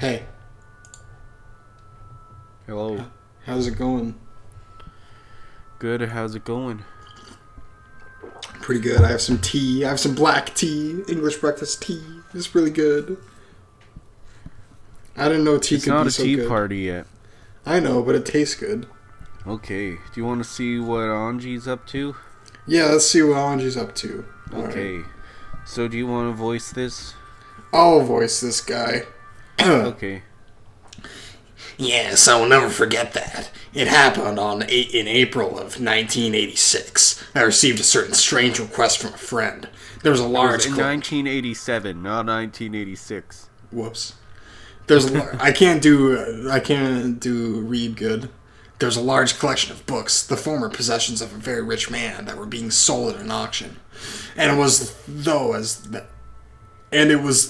Hey, Hello. how's it going? Good. How's it going? Pretty good. I have some tea. I have some black tea. English breakfast tea. It's really good. I didn't know tea It's could not be a so tea good. party yet. I know, but it tastes good. Okay. Do you want to see what Anji's up to? Yeah, let's see what Anji's up to. Okay. Alright. So do you want to voice this? I'll voice this guy. Okay. Yes, I will never forget that. It happened in April of 1986. I received a certain strange request from a friend. There was a It large... was in 1987, not 1986. Whoops. I can't do read good. There's a large collection of books, the former possessions of a very rich man, that were being sold at an auction. And it was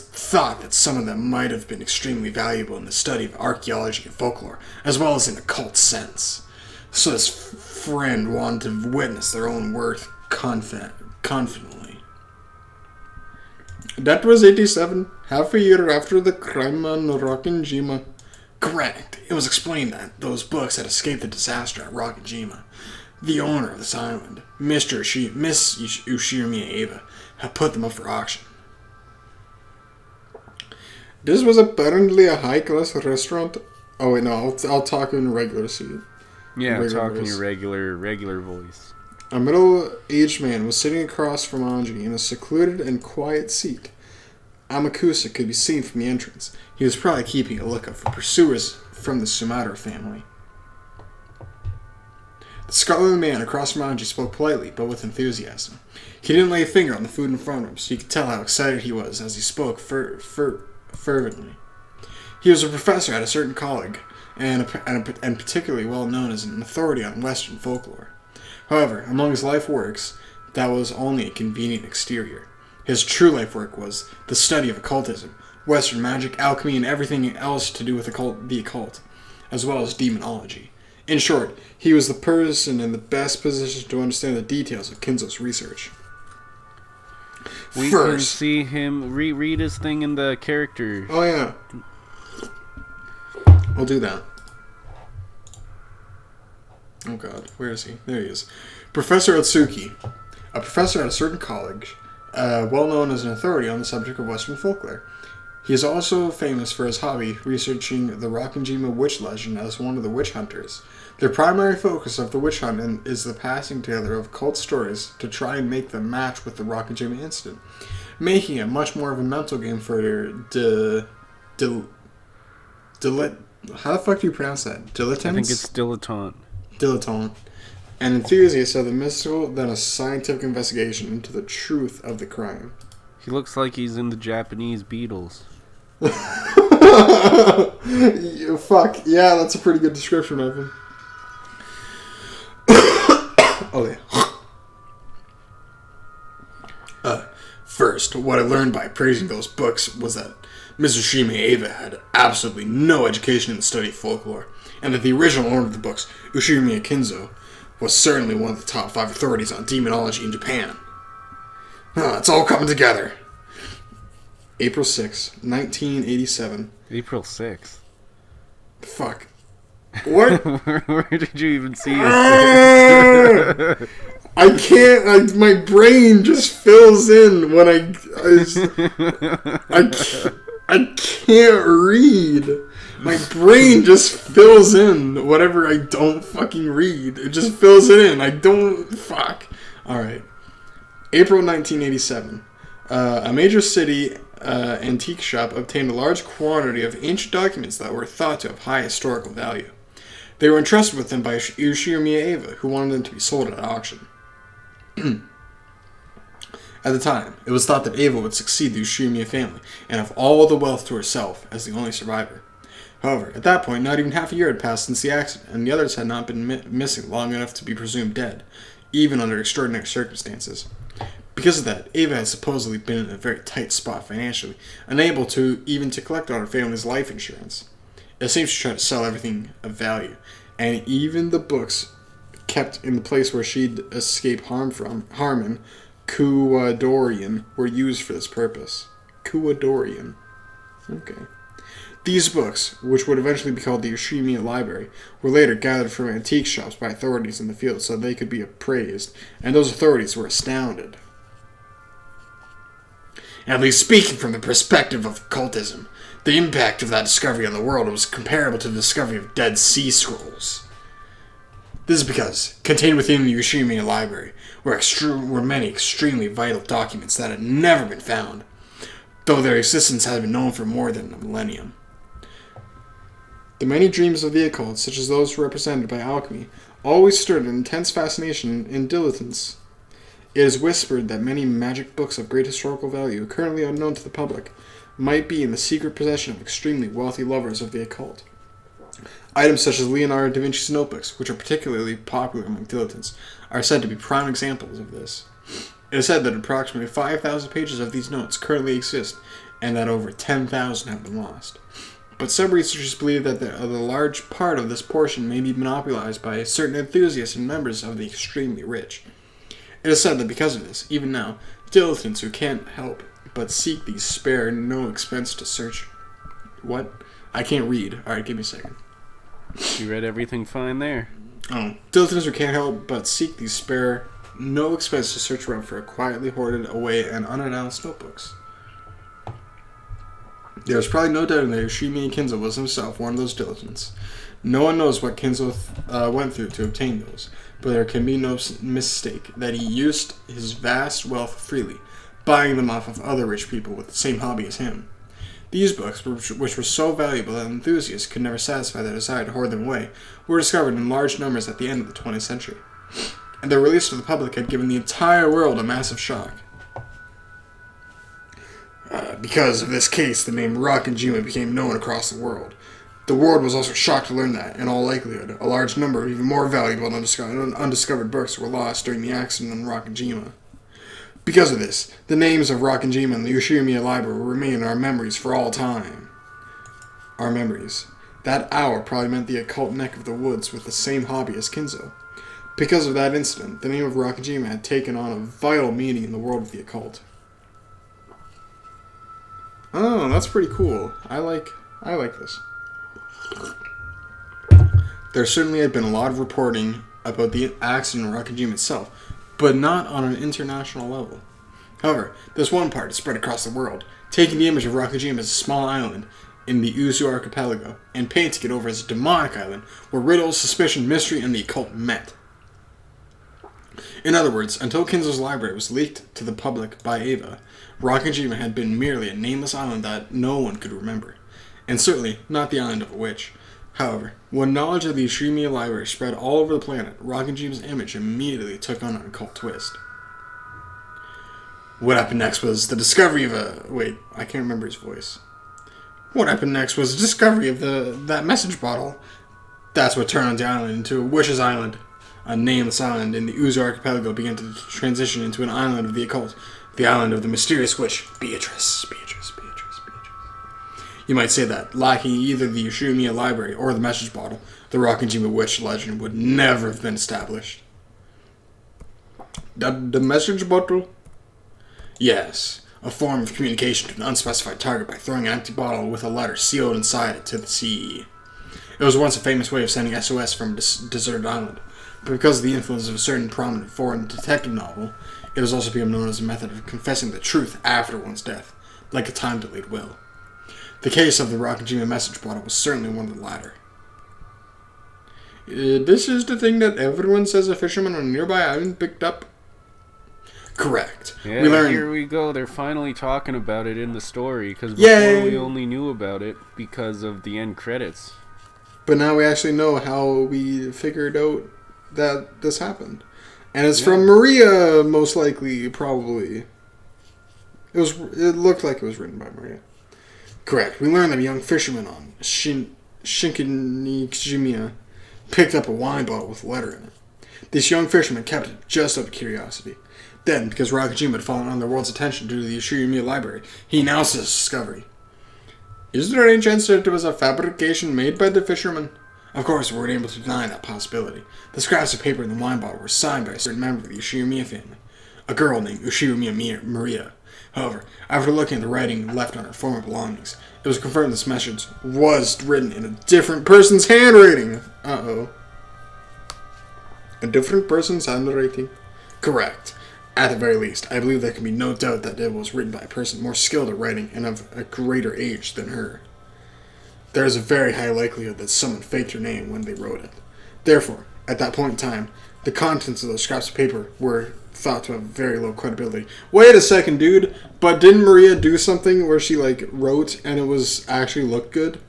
thought that some of them might have been extremely valuable in the study of archaeology and folklore, as well as in a cult sense. So this friend wanted to witness their own worth confidently. That was 87, half a year after the crime on Rockinjima. Correct. It was explained that those books had escaped the disaster at Rokajima. The owner of this island, Miss Ushirimiya Eva, had put them up for auction. This was apparently a high-class restaurant. Oh wait, no, I'll talk in regular seat. Yeah, Regular talking voice. your regular voice. A middle-aged man was sitting across from Anji in a secluded and quiet seat. Amakusa could be seen from the entrance. He was probably keeping a lookout for pursuers from the Sumatra family. The scholarly man across from Anji spoke politely, but with enthusiasm. He didn't lay a finger on the food in front of him, so you could tell how excited he was as he spoke fervently. He was a professor at a certain college, and particularly well known as an authority on Western folklore. However, among his life works, that was only a convenient exterior. His true life work was the study of occultism, Western magic, alchemy, and everything else to do with the occult, as well as demonology. In short, he was the person in the best position to understand the details of Kinzo's research. We can see him read his thing in the character. Oh yeah. I'll do that. Oh god, where is he? There he is. Professor Otsuki. A professor at a certain college, well known as an authority on the subject of Western folklore. He is also famous for his hobby, researching the Rokkinjima witch legend as one of the witch hunters. Their primary focus of the witch hunt is the passing together of cult stories to try and make them match with the Rokkinjima incident, making it much more of a mental game for how the fuck do you pronounce that? Dilettantes? I think it's dilettante. Dilettante. An enthusiast of the mystical than a scientific investigation into the truth of the crime. He looks like he's in the Japanese Beatles. Fuck. Yeah, that's a pretty good description of him. Oh, yeah. First, what I learned by appraising those books was that Mr. Shime Eva had absolutely no education in the study of folklore, and that the original owner of the books, Ushirimiya Kinzo, was certainly one of the top 5 authorities on demonology in Japan. It's all coming together. April 6, 1987. April 6th. Fuck. What? Where did you even see his I can't. My brain just fills in when I can't read. My brain just fills in whatever I don't fucking read. It just fills it in. I don't... Fuck. Alright. April 1987. A major city antique shop obtained a large quantity of ancient documents that were thought to have high historical value. They were entrusted with them by Ushirimiya Eva, who wanted them to be sold at auction. At the time, it was thought that Eva would succeed the Ushirimiya family and have all the wealth to herself as the only survivor. However, at that point, not even half a year had passed since the accident, and the others had not been missing long enough to be presumed dead, even under extraordinary circumstances. Because of that, Ava had supposedly been in a very tight spot financially, unable to collect on her family's life insurance. It seems she tried to sell everything of value, and even the books kept in the place where she'd escaped harm in Kuwadorian, were used for this purpose. Kuwadorian. Okay. These books, which would eventually be called the Ushimiya Library, were later gathered from antique shops by authorities in the field so they could be appraised, and those authorities were astounded. At least speaking from the perspective of occultism, the impact of that discovery on the world was comparable to the discovery of Dead Sea Scrolls. This is because, contained within the Ushimiya Library, were many extremely vital documents that had never been found, though their existence had been known for more than a millennium. The many dreams of the occult, such as those represented by alchemy, always stirred an intense fascination in dilettantes. It is whispered that many magic books of great historical value, currently unknown to the public, might be in the secret possession of extremely wealthy lovers of the occult. Items such as Leonardo da Vinci's notebooks, which are particularly popular among dilettantes, are said to be prime examples of this. It is said that approximately 5,000 pages of these notes currently exist, and that over 10,000 have been lost. But some researchers believe that a large part of this portion may be monopolized by certain enthusiasts and members of the extremely rich. It is said that because of this, even now, dilettantes who can't help but seek these spare no expense to search... What? I can't read. Alright, give me a second. You read everything fine there. Oh. Dilettantes who can't help but seek these spare no expense to search around for quietly hoarded away and unannounced notebooks. There is probably no doubt that Yoshimi Kinzo was himself one of those dilettantes. No one knows what Kinzo went through to obtain those, but there can be no mistake that he used his vast wealth freely, buying them off of other rich people with the same hobby as him. These books, which were so valuable that enthusiasts could never satisfy their desire to hoard them away, were discovered in large numbers at the end of the 20th century, and their release to the public had given the entire world a massive shock. Because of this case, the name Rakanjima became known across the world. The world was also shocked to learn that, in all likelihood, a large number of even more valuable and undiscovered books were lost during the accident on Rakanjima. Because of this, the names of Rakanjima and the Ushimiya Library will remain in our memories for all time. Our memories. That hour probably meant the occult neck of the woods with the same hobby as Kinzo. Because of that incident, the name of Rakanjima had taken on a vital meaning in the world of the occult. Oh, that's pretty cool. I like this. There certainly had been a lot of reporting about the accident in Rakanjima itself, but not on an international level. However, this one part is spread across the world, taking the image of Rakanjima as a small island in the Uzu archipelago, and painting it over as a demonic island where riddles, suspicion, mystery, and the occult met. In other words, until Kinzo's library was leaked to the public by Ava, Rakanjima had been merely a nameless island that no one could remember, and certainly not the island of a witch. However, when knowledge of the Ushimiya Library spread all over the planet, Rakanjima's image immediately took on an occult twist. What happened next was the discovery of I can't remember his voice. What happened next was the discovery of that message bottle. That's what turned the island into a witch's island. A nameless island in the Uzu archipelago began to transition into an island of the occult. The island of the mysterious witch, Beatrice. You might say that, lacking either the Ushimiya Library or the message bottle, the Rakanjima witch legend would never have been established. The message bottle? Yes, a form of communication to an unspecified target by throwing an empty bottle with a letter sealed inside it to the sea. It was once a famous way of sending SOS from a deserted island, but because of the influence of a certain prominent foreign detective novel, it has also become known as a method of confessing the truth after one's death, like a time-delayed will. The case of the Rakanjima message bottle was certainly one of the latter. This is the thing that everyone says a fisherman on a nearby island picked up? Correct. Yeah, here we go. They're finally talking about it in the story, because before we only knew about it because of the end credits. But now we actually know how we figured out that this happened. And it's from Maria, most likely, probably. It looked like it was written by Maria. Correct. We learned that a young fisherman on Shinkanijimiya picked up a wine bottle with a letter in it. This young fisherman kept it just out of curiosity. Then, because Rakanjima had fallen under the world's attention due to the Ushimiya Library, he announced his discovery. Is there any chance that it was a fabrication made by the fisherman? Of course, we weren't able to deny that possibility. The scraps of paper in the wine bottle were signed by a certain member of the Ushimiya family, a girl named Ushimiya Maria. However, after looking at the writing left on her former belongings, it was confirmed this message was written in a different person's handwriting. Uh-oh. A different person's handwriting? Correct. At the very least, I believe there can be no doubt that it was written by a person more skilled at writing and of a greater age than her. There is a very high likelihood that someone faked her name when they wrote it. Therefore, at that point in time, the contents of those scraps of paper were thought to have very low credibility. Wait a second, dude. But didn't Maria do something where she, wrote and it was actually looked good?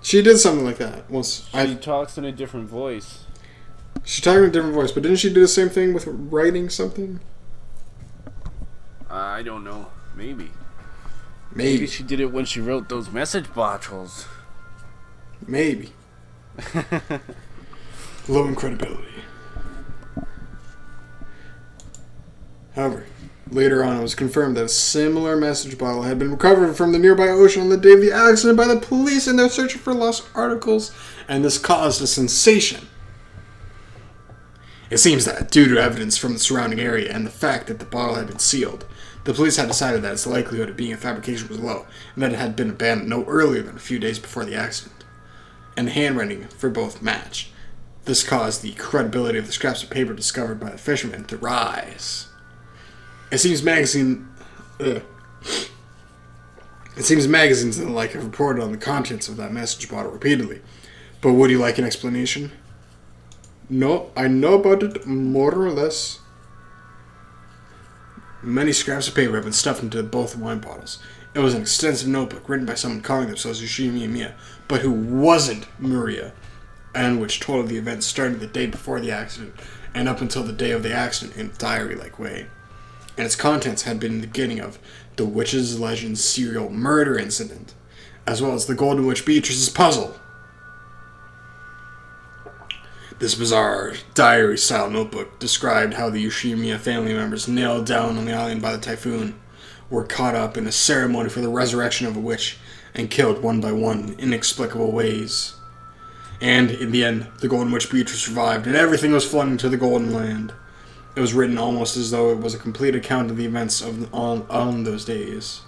She did something like that. She talks in a different voice. She talked in a different voice, but didn't she do the same thing with writing something? I don't know. Maybe. Maybe she did it when she wrote those message bottles. Maybe. Low in credibility. However, later on it was confirmed that a similar message bottle had been recovered from the nearby ocean on the day of the accident by the police in their search for lost articles, and this caused a sensation. It seems that, due to evidence from the surrounding area and the fact that the bottle had been sealed, the police had decided that its likelihood of being a fabrication was low, and that it had been abandoned no earlier than a few days before the accident. And the handwriting for both matched. This caused the credibility of the scraps of paper discovered by the fishermen to rise. It seems magazines and the like have reported on the contents of that message bottle repeatedly. But would you like an explanation? No, I know about it more or less. Many scraps of paper have been stuffed into both wine bottles. It was an extensive notebook written by someone calling themselves Yoshimi Miya, but who wasn't Maria, and which told of the events starting the day before the accident and up until the day of the accident in a diary-like way. And its contents had been the beginning of the Witch's Legend serial murder incident, as well as the Golden Witch Beatrice's puzzle. This bizarre diary-style notebook described how the Yoshimiya family members nailed down on the island by the typhoon were caught up in a ceremony for the resurrection of a witch and killed one by one in inexplicable ways. And, in the end, the Golden Witch Beatrice survived and everything was flung into the Golden Land. It was written almost as though it was a complete account of the events on those days.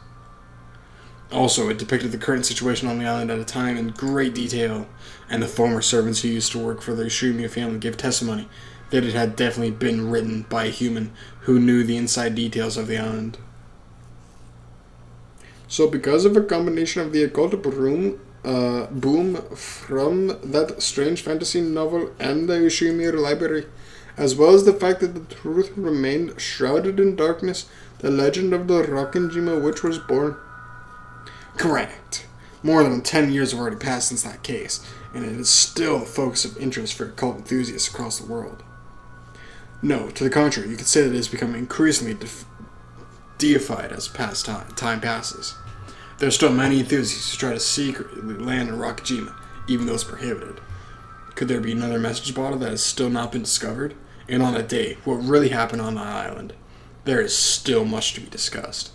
Also, it depicted the current situation on the island at a time in great detail, and the former servants who used to work for the Yoshimiya family gave testimony that it had definitely been written by a human who knew the inside details of the island. So because of a combination of the occult boom from that strange fantasy novel and the Yoshimiya library, as well as the fact that the truth remained shrouded in darkness, the legend of the Rakanjima witch was born. Correct. More than 10 years have already passed since that case, and it is still the focus of interest for occult enthusiasts across the world. No, to the contrary, you could say that it has become increasingly deified as time passes. There are still many enthusiasts who try to secretly land in Rakajima, even though it's prohibited. Could there be another message bottle that has still not been discovered? And on that day, what really happened on the island? There is still much to be discussed.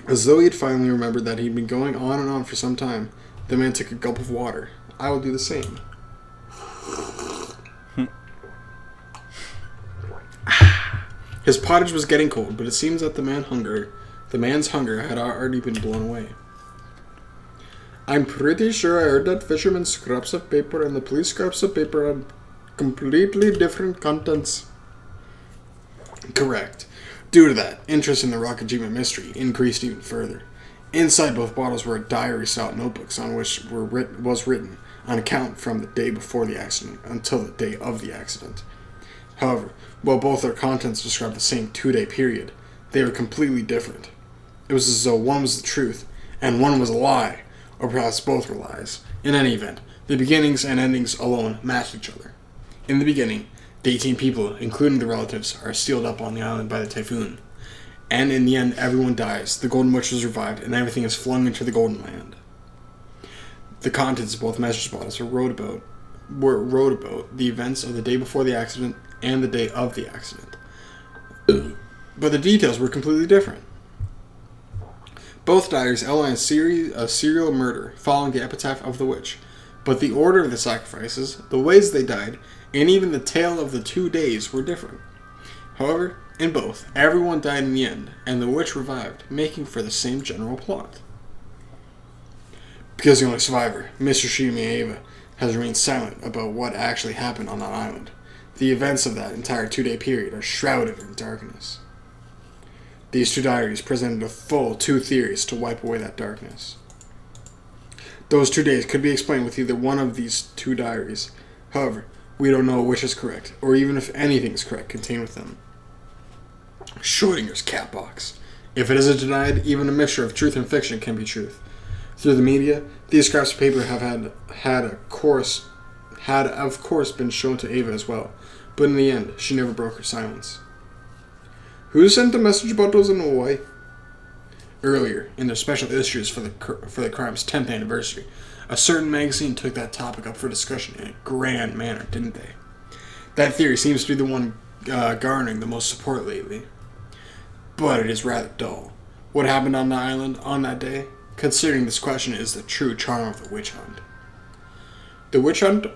As though he had finally remembered that he'd been going on and on for some time, the man took a gulp of water. I will do the same. His pottage was getting cold, but it seems that the man's hunger had already been blown away. I'm pretty sure I heard that fisherman's scraps of paper and the police scraps of paper had completely different contents. Correct. Due to that, interest in the Rakajima mystery increased even further. Inside both bottles were diary-style notebooks on which was written an account from the day before the accident until the day of the accident. However, while both their contents described the same 2-day period, they were completely different. It was as though one was the truth and one was a lie, or perhaps both were lies. In any event, the beginnings and endings alone matched each other. In the beginning, the 18 people, including the relatives, are sealed up on the island by the typhoon. And in the end, everyone dies, the Golden Witch is revived, and everything is flung into the Golden Land. The contents of both message bottles wrote about the events of the day before the accident and the day of the accident. But the details were completely different. Both diaries outline a serial murder following the epitaph of the witch, but the order of the sacrifices, the ways they died, and even the tale of the 2 days were different. However, In both, everyone died in the end, and the witch revived, making for the same general plot. Because the only survivor, Mr. Shimieva, has remained silent about what actually happened on that island, the events of that entire 2-day period are shrouded in darkness. These 2 diaries presented a full 2 theories to wipe away that darkness. Those 2 days could be explained with either one of these 2 diaries. However, we don't know which is correct, or even if anything is correct contained with them. Schrodinger's cat box. If it isn't denied, even a mixture of truth and fiction can be truth. Through the media, these scraps of paper have had of course been shown to Ava as well, but in the end, she never broke her silence. Who sent the message bottles in Hawaii? Earlier, in their special issues for the crime's 10th anniversary, a certain magazine took that topic up for discussion in a grand manner, didn't they? That theory seems to be the one garnering the most support lately. But it is rather dull. What happened on the island on that day? Considering this question is the true charm of the witch hunt. The witch hunt?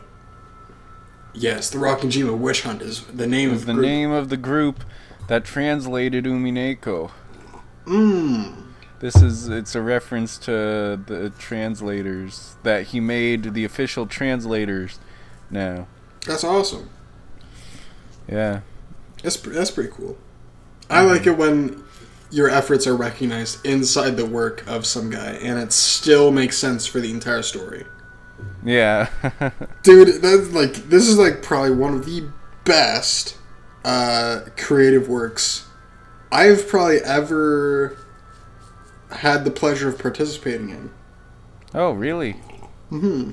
Yes, the Rokkenjima witch hunt is the name of the group. name of the group that translated Umineko. It's a reference to the translators that he made the official translators now. That's awesome. Yeah. That's pretty cool. I like it when your efforts are recognized inside the work of some guy and it still makes sense for the entire story. Yeah. Dude, this is probably one of the best creative works I've probably ever had the pleasure of participating in. Oh, really? Mm-hmm.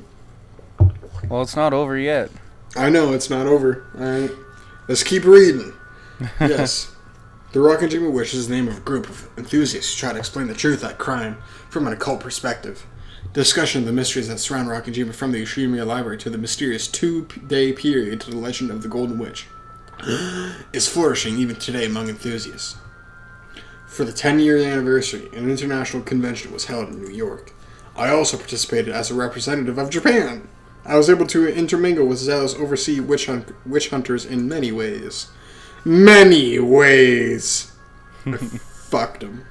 Well, it's not over yet. I know, it's not over. Alright. Let's keep reading. Yes. The Rokkenjima Witch is the name of a group of enthusiasts who try to explain the truth of that crime from an occult perspective. Discussion of the mysteries that surround Rokkenjima, from the Ushimiya Library to the mysterious 2-day period to the legend of the Golden Witch, is flourishing even today among enthusiasts. For the 10-year anniversary, an international convention was held in New York. I also participated as a representative of Japan. I was able to intermingle with zealous overseas witch hunters in many ways. Many ways. I fucked them.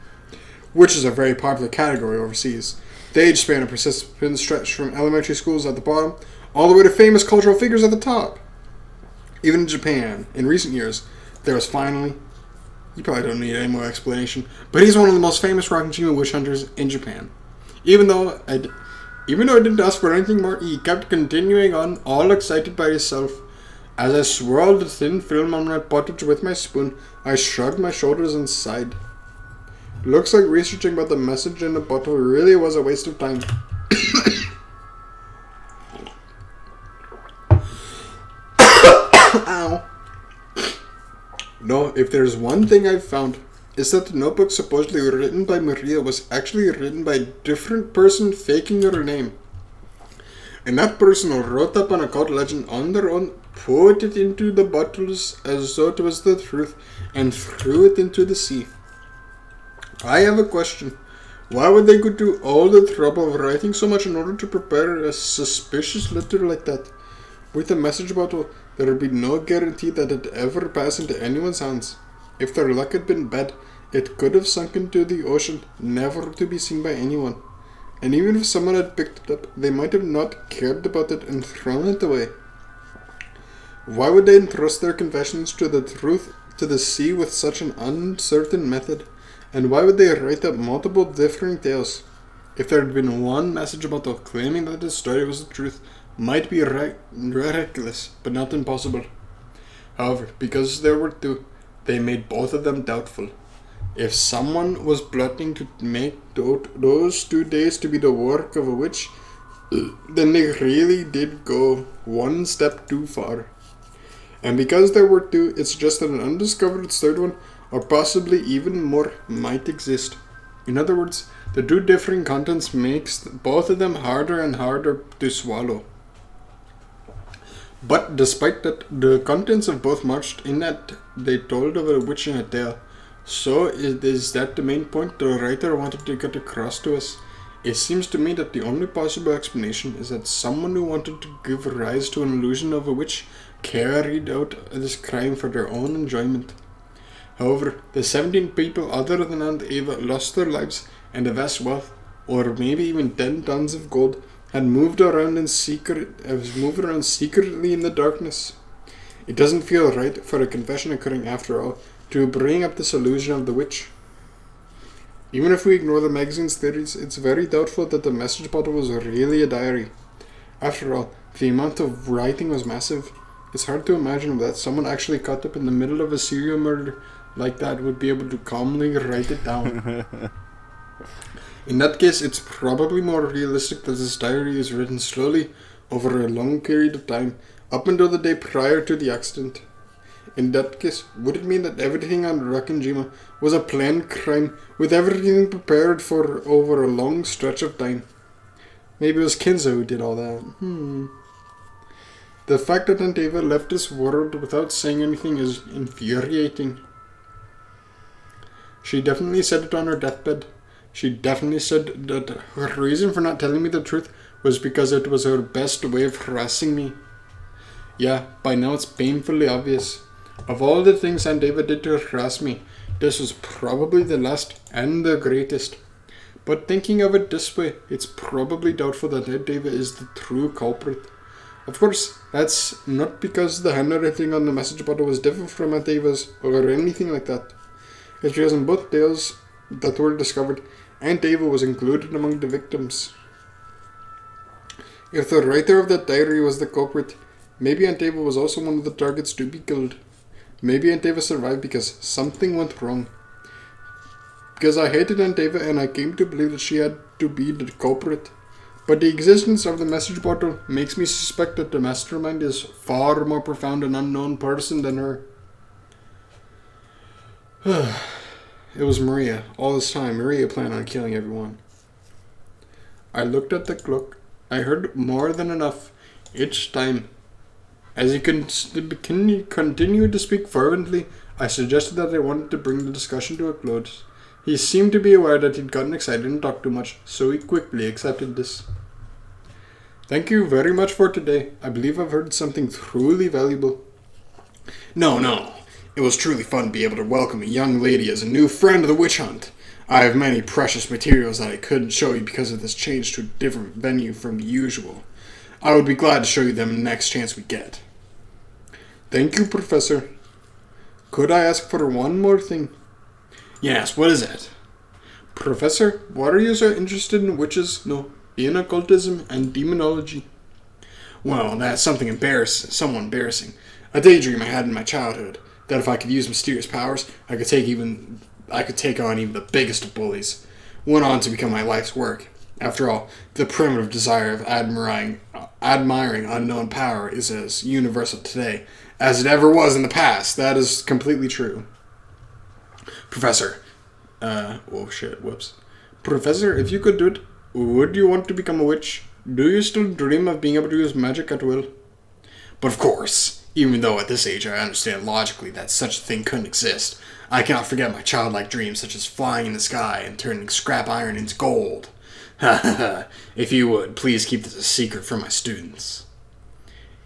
Witches are a very popular category overseas. The age span of participants stretched from elementary schools at the bottom all the way to famous cultural figures at the top. Even in Japan, in recent years, there was finally... You probably don't need any more explanation, but he's one of the most famous Rokkenjima witch hunters in Japan. Even though I didn't ask for anything more, he kept continuing on, all excited by himself. As I swirled the thin film on my pottage with my spoon, I shrugged my shoulders and sighed. Looks like researching about the message in the bottle really was a waste of time. Ow. No, if there's one thing I've found, is that the notebook supposedly written by Maria was actually written by a different person faking her name. And that person wrote up an occult legend on their own, put it into the bottles as though it was the truth, and threw it into the sea. I have a question. Why would they go to all the trouble of writing so much in order to prepare a suspicious letter like that? With a message bottle, there would be no guarantee that it ever passed into anyone's hands. If their luck had been bad, it could have sunk into the ocean, never to be seen by anyone. And even if someone had picked it up, they might have not cared about it and thrown it away. Why would they entrust their confessions to the truth to the sea with such an uncertain method? And why would they write up multiple differing tales? If there had been one message about the claiming that the story was the truth, might be reckless, but not impossible. However, because there were 2, they made both of them doubtful. If someone was plotting to make those 2 days to be the work of a witch, then they really did go one step too far. And because there were 2, it's just that an undiscovered 3rd one, or possibly even more, might exist. In other words, the 2 differing contents makes both of them harder and harder to swallow. But despite that, the contents of both marched in that they told of a witch in a tale. So is that the main point the writer wanted to get across to us? It seems to me that the only possible explanation is that someone who wanted to give rise to an illusion of a witch carried out this crime for their own enjoyment. However, the 17 people other than Aunt Ava lost their lives, and the vast wealth, or maybe even 10 tons of gold, had moved around secretly in the darkness. It doesn't feel right for a confession occurring after all to bring up this illusion of the witch. Even if we ignore the magazine's theories, it's very doubtful that the message bottle was really a diary. After all, the amount of writing was massive. It's hard to imagine that someone actually caught up in the middle of a serial murder like that would be able to calmly write it down. In that case, it's probably more realistic that this diary is written slowly over a long period of time, up until the day prior to the accident. In that case, would it mean that everything on Rakanjima was a planned crime, with everything prepared for over a long stretch of time? Maybe it was Kinzo who did all that. The fact that Aunt Ava left this world without saying anything is infuriating. She definitely said it on her deathbed. She definitely said that her reason for not telling me the truth was because it was her best way of harassing me. Yeah, by now it's painfully obvious. Of all the things Aunt Ava did to harass me, this was probably the last and the greatest. But thinking of it this way, it's probably doubtful that Aunt Ava is the true culprit. Of course, that's not because the handwriting on the message bottle was different from Aunt Ava's or anything like that. It's because in both tales that were discovered, Aunt Ava was included among the victims. If the writer of that diary was the culprit, maybe Aunt Ava was also one of the targets to be killed. Maybe Aunt Ava survived because something went wrong. Because I hated Aunt Ava and I came to believe that she had to be the culprit. But the existence of the message bottle makes me suspect that the mastermind is far more profound and unknown person than her. It was Maria. All this time, Maria planned on killing everyone. I looked at the clock. I heard more than enough each time. As he continued to speak fervently, I suggested that I wanted to bring the discussion to a close. He seemed to be aware that he'd gotten excited and talked too much, so he quickly accepted this. Thank you very much for today. I believe I've heard something truly valuable. No. It was truly fun to be able to welcome a young lady as a new friend of the witch hunt. I have many precious materials that I couldn't show you because of this change to a different venue from the usual. I would be glad to show you them the next chance we get. Thank you, Professor. Could I ask for one more thing? Yes, what is it? Professor, why are you so interested in witches, in occultism and demonology? Well, that's somewhat embarrassing. A daydream I had in my childhood, that if I could use mysterious powers, I could take on even the biggest of bullies. Went on to become my life's work. After all, the primitive desire of admiring unknown power is as universal today as it ever was in the past. That is completely true. Professor. Professor, if you could do it, would you want to become a witch? Do you still dream of being able to use magic at will? But of course, even though at this age I understand logically that such a thing couldn't exist, I cannot forget my childlike dreams such as flying in the sky and turning scrap iron into gold. If you would, please keep this a secret from my students.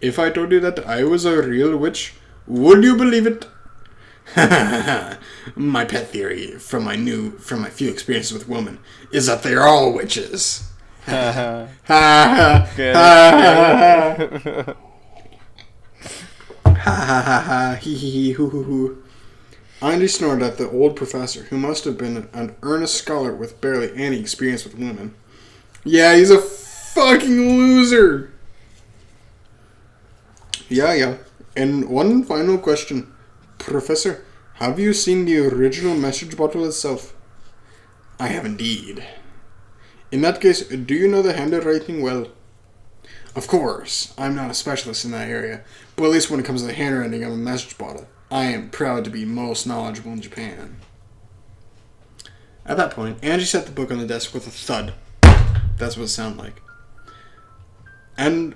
If I told you that I was a real witch, would you believe it? My pet theory from my few experiences with women is that they are all witches. Ha ha ha, hee hee hee, hoo hoo hoo. Andy snorted at the old professor, who must have been an earnest scholar with barely any experience with women. Yeah, he's a fucking loser. Yeah. And one final question. Professor, have you seen the original message bottle itself? I have indeed. In that case, do you know the handwriting well? Of course, I'm not a specialist in that area, but at least when it comes to the handwriting of a message bottle, I am proud to be most knowledgeable in Japan. At that point, Angie set the book on the desk with a thud. That's what it sounded like. And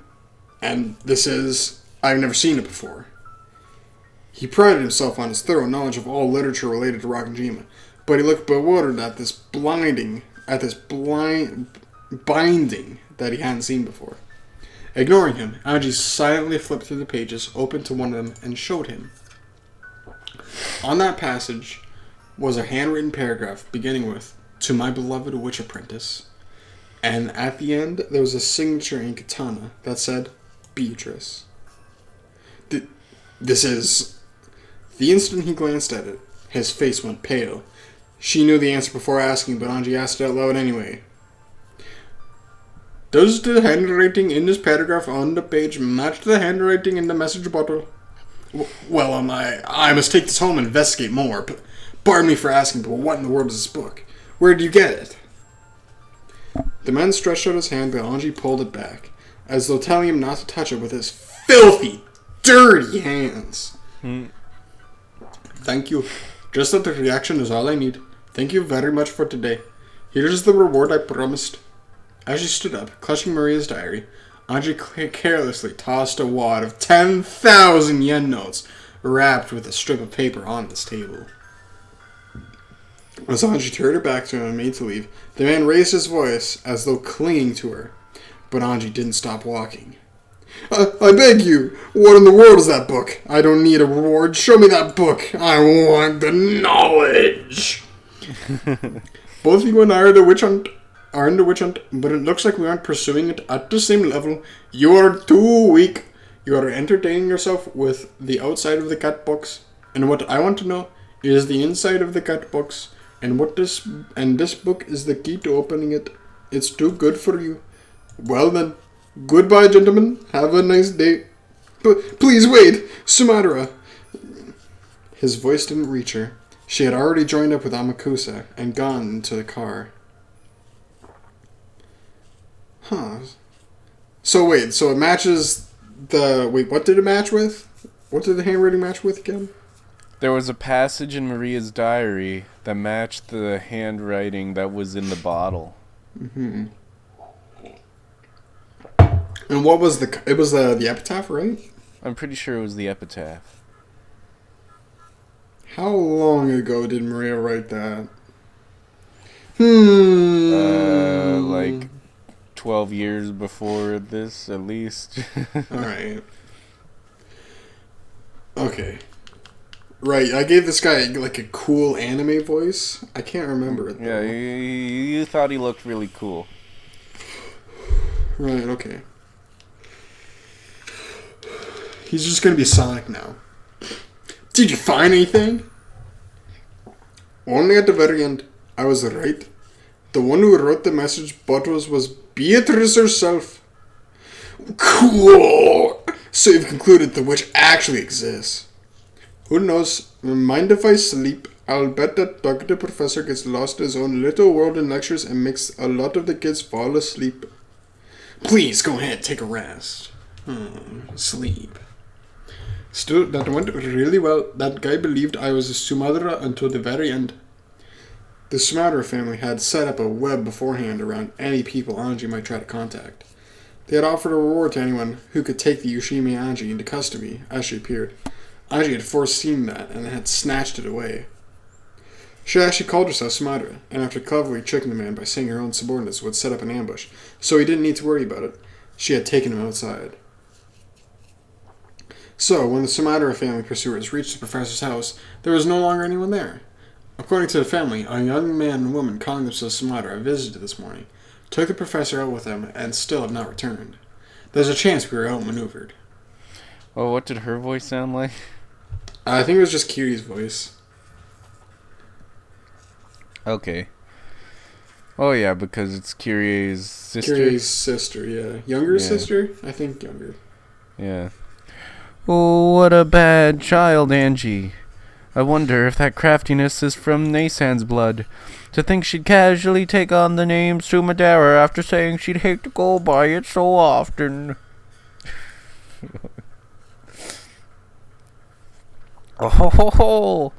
this is... I've never seen it before. He prided himself on his thorough knowledge of all literature related to Rakanjima, but he looked bewildered at this binding that he hadn't seen before. Ignoring him, Angie silently flipped through the pages, opened to one of them, and showed him. On that passage was a handwritten paragraph beginning with, "To my beloved witch apprentice." And at the end, there was a signature in katana that said, "Beatrice." This is... The instant he glanced at it, his face went pale. She knew the answer before asking, but Anji asked it out loud anyway. "Does the handwriting in this paragraph on the page match the handwriting in the message bottle?" Well, I must take this home and investigate more. Pardon me for asking, but what in the world is this book? Where did you get it? The man stretched out his hand, but Anji pulled it back, as though telling him not to touch it with his filthy, dirty hands. Thank you. Just that reaction is all I need. Thank you very much for today. Here's the reward I promised. As she stood up, clutching Maria's diary, Anji carelessly tossed a wad of 10,000 yen notes wrapped with a strip of paper on this table. As Anji turned her back to him and made to leave, the man raised his voice as though clinging to her, but Anji didn't stop walking. I beg you, what in the world is that book? I don't need a reward. Show me that book. I want the knowledge. Both you and I are in the witch hunt, but it looks like we aren't pursuing it at the same level. You are too weak. You are entertaining yourself with the outside of the cat box, and what I want to know is the inside of the cat box, and this book is the key to opening it. It's too good for you. Well then. Goodbye, gentlemen. Have a nice day. Please wait, Sumatra. His voice didn't reach her. She had already joined up with Amakusa and gone into the car. So it matches the... Wait, what did it match with? What did the handwriting match with again? There was a passage in Maria's diary that matched the handwriting that was in the bottle. Mm-hmm. And what was it was the epitaph, right? I'm pretty sure it was the epitaph. How long ago did Maria write that? Like 12 years before this, at least. Alright. Okay. Right, I gave this guy like a cool anime voice. I can't remember it though. Yeah, you thought he looked really cool. Right, okay. He's just gonna be Sonic now. Did you find anything? Only at the very end. I was right. The one who wrote the message bottles was Beatrice herself. Cool! So you've concluded the witch actually exists. Who knows? Mind if I sleep? I'll bet that Dr. Professor gets lost in his own little world in lectures and makes a lot of the kids fall asleep. Please, go ahead, take a rest. Sleep. Still, that went really well. That guy believed I was a Sumatra until the very end. The Sumatra family had set up a web beforehand around any people Anji might try to contact. They had offered a reward to anyone who could take the Yushimi Anji into custody as she appeared. Anji had foreseen that and had snatched it away. She actually called herself Sumatra, and after cleverly tricking the man by saying her own subordinates would set up an ambush, so he didn't need to worry about it, she had taken him outside. So, when the Sumatra family pursuers reached the professor's house, there was no longer anyone there. According to the family, a young man and woman calling themselves Sumatra visited this morning, took the professor out with them, and still have not returned. There's a chance we were outmaneuvered. Oh, what did her voice sound like? I think it was just Kiri's voice. Okay. Oh yeah, because it's Kiri's sister. Kiri's sister, yeah. Younger sister? I think younger. Yeah. Oh, what a bad child, Anji. I wonder if that craftiness is from Nasan's blood. To think she'd casually take on the name Sumadara after saying she'd hate to go by it so often. Oh,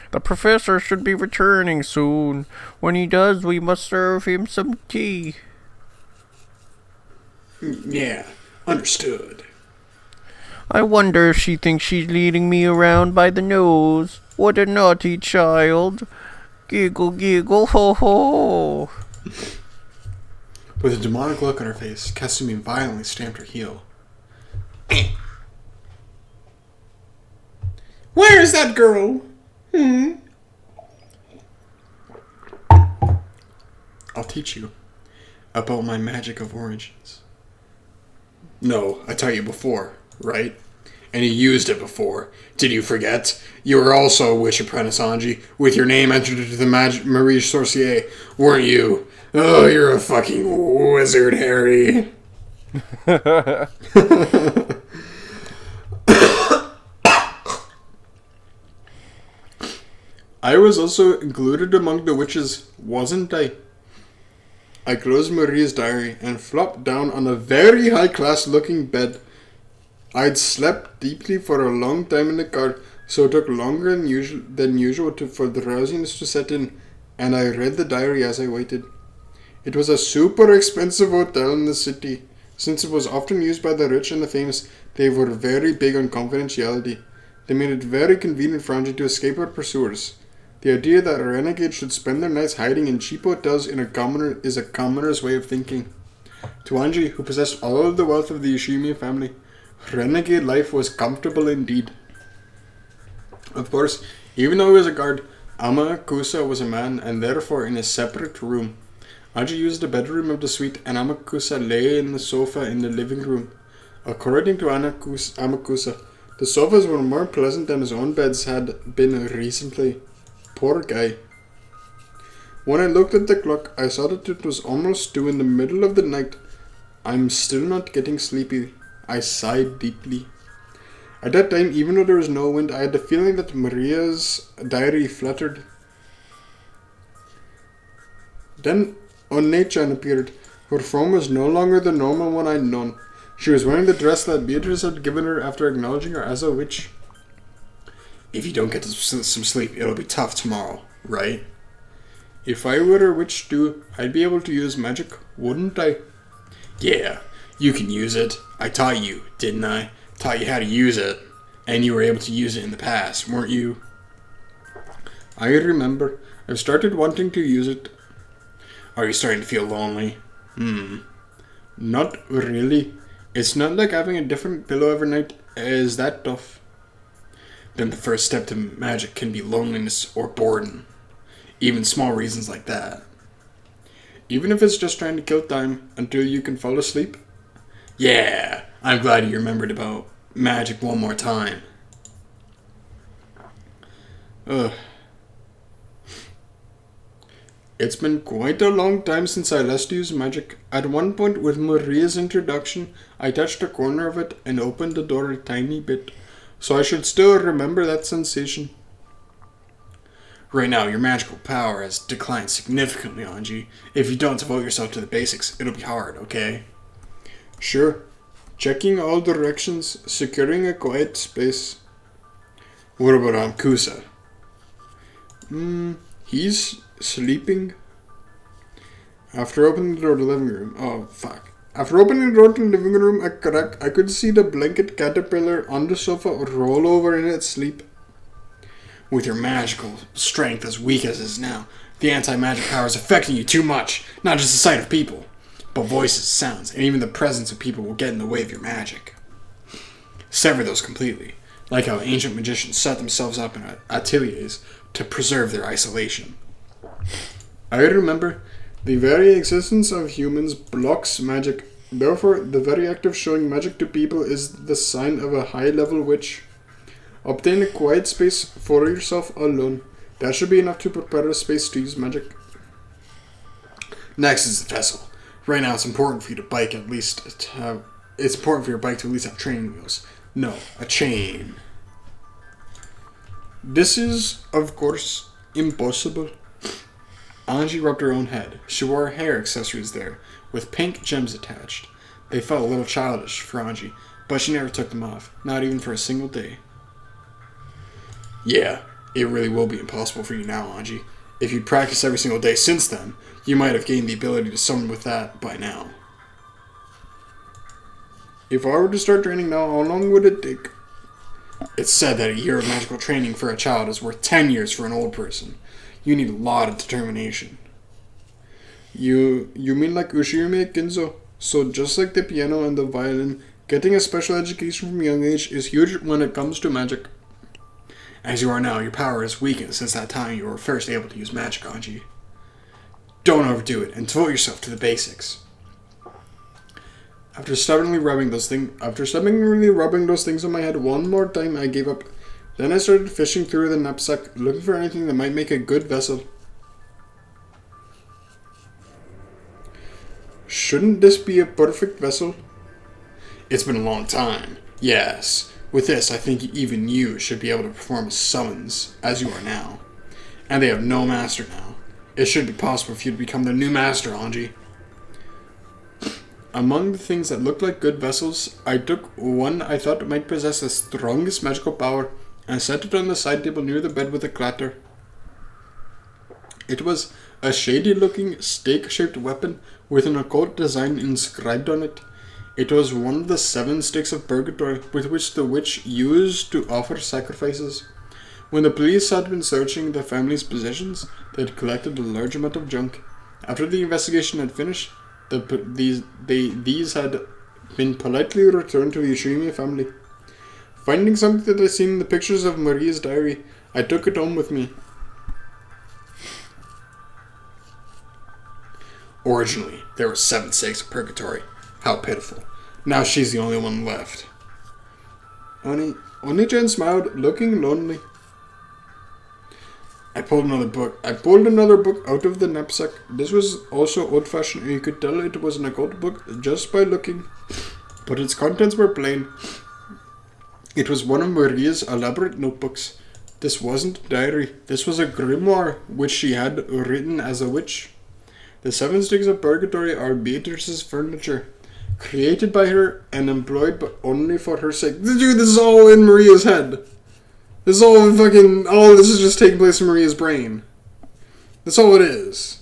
the professor should be returning soon. When he does, we must serve him some tea. Yeah, understood. I wonder if she thinks she's leading me around by the nose. What a naughty child. Giggle, giggle, ho, ho. With a demonic look on her face, Kasumi violently stamped her heel. Where is that girl? I'll teach you about my magic of origins. No, I taught you before, right? And you used it before. Did you forget? You were also a witch apprentice, Anji, with your name entered into the Marie Sorcier, weren't you? Oh, you're a fucking wizard, Harry. I was also included among the witches, wasn't I? I closed Maria's diary and flopped down on a very high-class looking bed. I'd slept deeply for a long time in the car, so it took longer than usual for the drowsiness to set in, and I read the diary as I waited. It was a super expensive hotel in the city. Since it was often used by the rich and the famous, they were very big on confidentiality. They made it very convenient for Anji to escape her pursuers. The idea that a renegade should spend their nights hiding in cheap hotels is a commoner's way of thinking. To Anji, who possessed all of the wealth of the Yoshimiya family, renegade life was comfortable indeed. Of course, even though he was a guard, Amakusa was a man and therefore in a separate room. Anji used the bedroom of the suite and Amakusa lay in the sofa in the living room. According to Amakusa, the sofas were more pleasant than his own beds had been recently. Poor guy. When I looked at the clock, I saw that it was almost 2 in the middle of the night. I'm still not getting sleepy. I sighed deeply. At that time, even though there was no wind, I had the feeling that Maria's diary fluttered. Then One-chan appeared. Her form was no longer the normal one I'd known. She was wearing the dress that Beatrice had given her after acknowledging her as a witch. If you don't get some sleep, it'll be tough tomorrow, right? If I were a witch too, I'd be able to use magic, wouldn't I? Yeah, you can use it. I taught you, didn't I? Taught you how to use it. And you were able to use it in the past, weren't you? I remember. I've started wanting to use it. Are you starting to feel lonely? Not really. It's not like having a different pillow every night is that tough. Then the first step to magic can be loneliness or boredom. Even small reasons like that. Even if it's just trying to kill time until you can fall asleep. Yeah, I'm glad you remembered about magic one more time. Ugh. It's been quite a long time since I last used magic. At one point with Maria's introduction, I touched a corner of it and opened the door a tiny bit. So I should still remember that sensation. Right now, your magical power has declined significantly, Anji. If you don't devote yourself to the basics, it'll be hard, okay? Sure. Checking all directions, securing a quiet space. What about Amkusa? He's sleeping. After opening the door to the living room. Oh, fuck. After opening the door to the living room, I could see the blanket caterpillar on the sofa roll over in its sleep. With your magical strength as weak as it is now, the anti-magic power is affecting you too much. Not just the sight of people, but voices, sounds, and even the presence of people will get in the way of your magic. Sever those completely, like how ancient magicians set themselves up in ateliers to preserve their isolation. I remember, the very existence of humans blocks magic. Therefore, the very act of showing magic to people is the sign of a high-level witch. Obtain a quiet space for yourself alone. That should be enough to prepare a space to use magic. Next is the vessel. Right now, it's important for you to bike at least to have. It's important for your bike to at least have training wheels. No, a chain. This is, of course, impossible. Anji rubbed her own head. She wore hair accessories there, with pink gems attached. They felt a little childish for Anji, but she never took them off, not even for a single day. Yeah, it really will be impossible for you now, Anji. If you'd practiced every single day since then, you might have gained the ability to summon with that by now. If I were to start training now, how long would it take? It's said that a year of magical training for a child is worth 10 years for an old person. You need a lot of determination. You mean like Ushirime Kinzo? So just like the piano and the violin, getting a special education from a young age is huge when it comes to magic. As you are now, your power is weakened since that time you were first able to use magic, Anji. Don't overdo it and devote yourself to the basics. After stubbornly rubbing those things on my head one more time, I gave up. Then I started fishing through the knapsack, looking for anything that might make a good vessel. Shouldn't this be a perfect vessel? It's been a long time. Yes. With this, I think even you should be able to perform summons, as you are now. And they have no master now. It should be possible for you to become their new master, Anji. Among the things that looked like good vessels, I took one I thought might possess the strongest magical power and set it on the side table near the bed with a clatter. It was a shady-looking, stake-shaped weapon with an occult design inscribed on it. It was one of the 7 sticks of purgatory with which the witch used to offer sacrifices. When the police had been searching the family's possessions, they had collected a large amount of junk. After the investigation had finished, these had been politely returned to the Ushimi family. Finding something that I seen in the pictures of Maria's diary, I took it home with me. Originally, there were 7 stakes of purgatory. How pitiful. Now she's the only one left. Oni-chan smiled, looking lonely. I pulled another book out of the knapsack. This was also old-fashioned, and you could tell it was an occult book just by looking. But its contents were plain. It was one of Maria's elaborate notebooks. This wasn't a diary. This was a grimoire, which she had written as a witch. The 7 sticks of purgatory are Beatrice's furniture, created by her and employed but only for her sake. Dude, this is all in Maria's head. This is all this is just taking place in Maria's brain. That's all it is.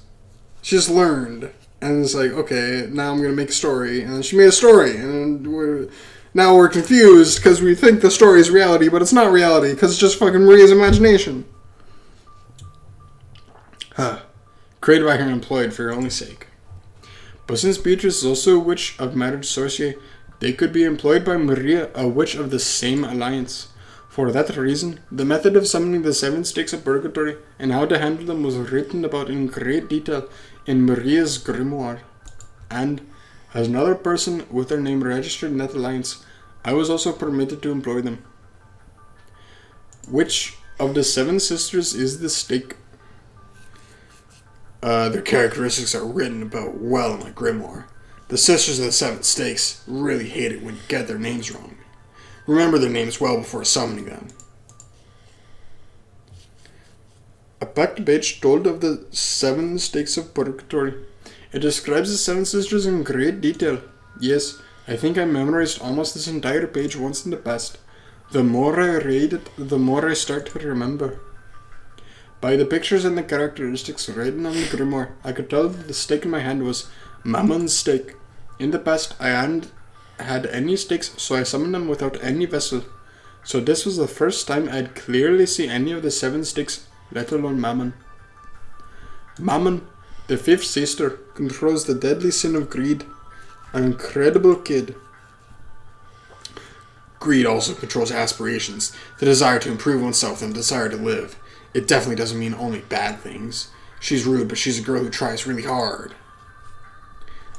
She just learned. And it's like, okay, now I'm going to make a story. And she made a story. And now we're confused because we think the story is reality, but it's not reality because it's just fucking Maria's imagination. Created by her and employed for her only sake. But since Beatrice is also a witch of marriage sorcery, they could be employed by Maria, a witch of the same alliance. For that reason, the method of summoning the 7 sticks of purgatory and how to handle them was written about in great detail in Maria's grimoire. And, as another person with their name registered in that alliance, I was also permitted to employ them. Which of the 7 sisters is the stick? Their characteristics are written about well in my grimoire. The sisters of the 7 stakes really hate it when you get their names wrong. Remember their names well before summoning them. A packed page told of the 7 stakes of purgatory. It describes the 7 sisters in great detail. Yes, I think I memorized almost this entire page once in the past. The more I read it, the more I start to remember. By the pictures and the characteristics written on the grimoire, I could tell that the stake in my hand was Mammon's stake. In the past, I hadn't had any stakes, so I summoned them without any vessel. So this was the first time I'd clearly see any of the 7 sticks, let alone Mammon. Mammon, the 5th sister, controls the deadly sin of greed. An incredible kid. Greed also controls aspirations, the desire to improve oneself and the desire to live. It definitely doesn't mean only bad things. She's rude, but she's a girl who tries really hard.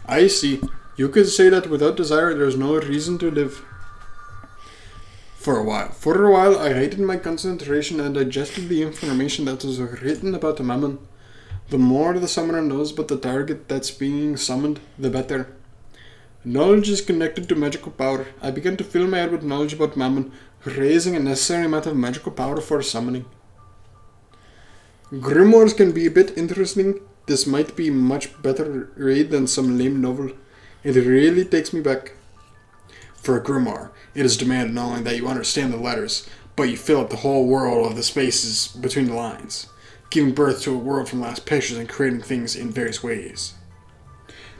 I see. You could say that without desire, there's no reason to live. For a while, I heightened my concentration and digested the information that was written about the Mammon. The more the summoner knows about the target that's being summoned, the better. Knowledge is connected to magical power. I began to fill my head with knowledge about Mammon, raising a necessary amount of magical power for summoning. Grimoires can be a bit interesting. This might be much better read than some lame novel. It really takes me back. For a grimoire, it is demanded not only that you understand the letters, but you fill up the whole world of the spaces between the lines, giving birth to a world from last pictures and creating things in various ways.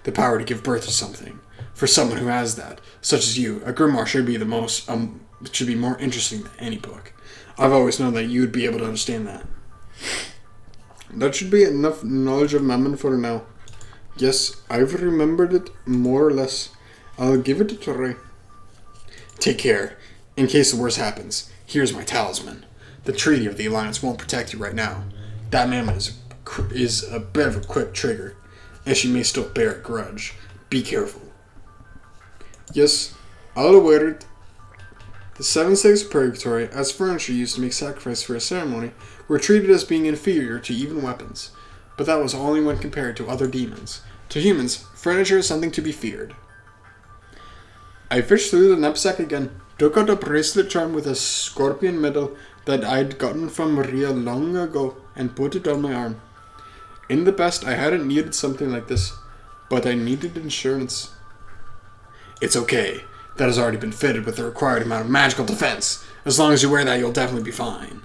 The power to give birth to something. For someone who has that, such as you, a grimoire should be more interesting than any book. I've always known that you would be able to understand that. That should be enough knowledge of Mammon for now. Yes, I've remembered it more or less. I'll give it a try. Take care. In case the worst happens, here's my talisman. The Treaty of the Alliance won't protect you right now. That mammoth is a bit of a quick trigger, and she may still bear a grudge. Be careful. Yes, I'll aware it. The 7 stakes of purgatory, as furniture used to make sacrifice for a ceremony, were treated as being inferior to even weapons. But that was only when compared to other demons. To humans, furniture is something to be feared. I fished through the knapsack again, took out a bracelet charm with a scorpion medal that I'd gotten from Maria long ago, and put it on my arm. In the past, I hadn't needed something like this, but I needed insurance. It's okay. That has already been fitted with the required amount of magical defense. As long as you wear that, you'll definitely be fine.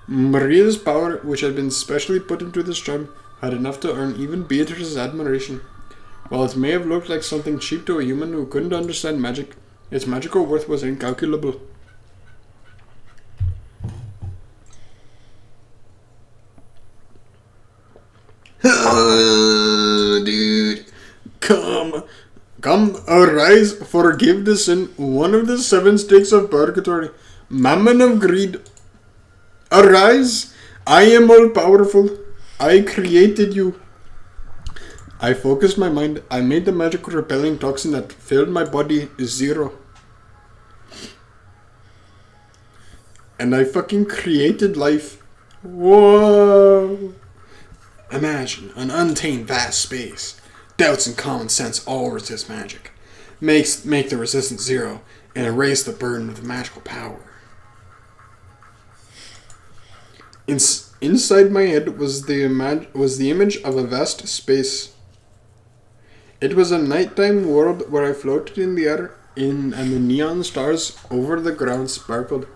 Maria's power, which had been specially put into this charm, had enough to earn even Beatrice's admiration. While it may have looked like something cheap to a human who couldn't understand magic, its magical worth was incalculable. Dude. Come, arise, forgive the sin, one of the 7 stakes of purgatory, mammon of greed. Arise, I am all powerful, I created you. I focused my mind, I made the magic repelling toxin that filled my body 0. And I fucking created life. Whoa. Imagine an untamed vast space. Doubts and common sense all resist magic. Make the resistance 0 and erase the burden of the magical power. Inside my head was the image of a vast space. It was a nighttime world where I floated in the air and the neon stars over the ground sparkled.